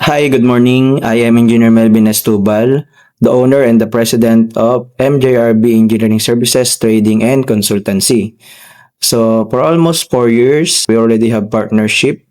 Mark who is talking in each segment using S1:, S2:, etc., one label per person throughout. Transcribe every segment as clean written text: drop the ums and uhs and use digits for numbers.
S1: Hi, good morning. I am Engineer Melvin Estubal, the owner and the president of MJRB Engineering Services Trading and Consultancy. So, for almost 4 years, we already have partnership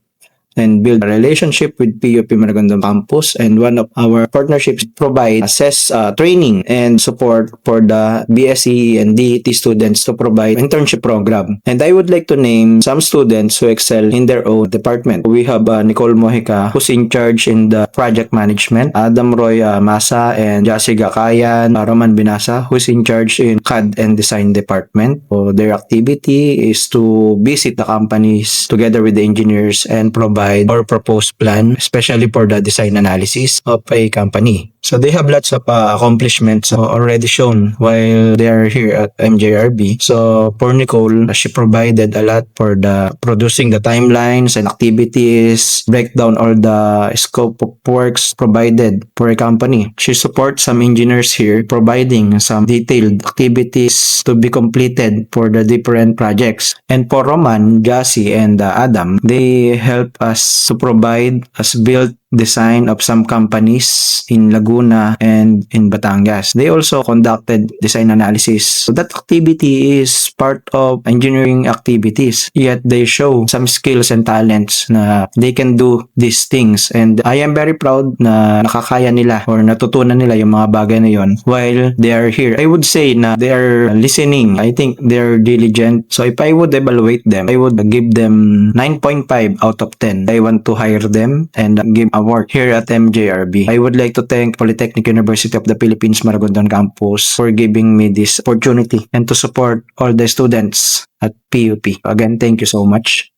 S1: and build a relationship with PUP Maragondon Campus. And one of our partnerships provide assess training and support for the BSc and DET students to provide internship program. And I would like to name some students who excel in their own department. We have Nicole Mojica, who's in charge in the project management, Adam Roy Masa and Jassy Gakayan, Roman Binasa, who's in charge in CAD and design department. So their activity is to visit the companies together with the engineers and provide or proposed plan, especially for the design analysis of a company. So they have lots of accomplishments already shown while they are here at MJRB. So for Nicole, she provided a lot for the producing the timelines and activities, break down all the scope of works provided for a company. She supports some engineers here, providing some detailed activities to be completed for the different projects. And for Roman, Jassy, and Adam, they help us to provide as built design of some companies in Laguna and in Batangas. They also conducted design analysis. So that activity is part of engineering activities. Yet they show some skills and talents na they can do these things. And I am very proud na nakakaya nila or natutunan nila yung mga bagay na yon while they are here. I would say na they are listening. I think they are diligent. So if I would evaluate them, I would give them 9.5 out of 10. I want to hire them and give award here at MJRB. I would like to thank Polytechnic University of the Philippines Maragondon Campus for giving me this opportunity and to support all the students at PUP. Again, thank you so much.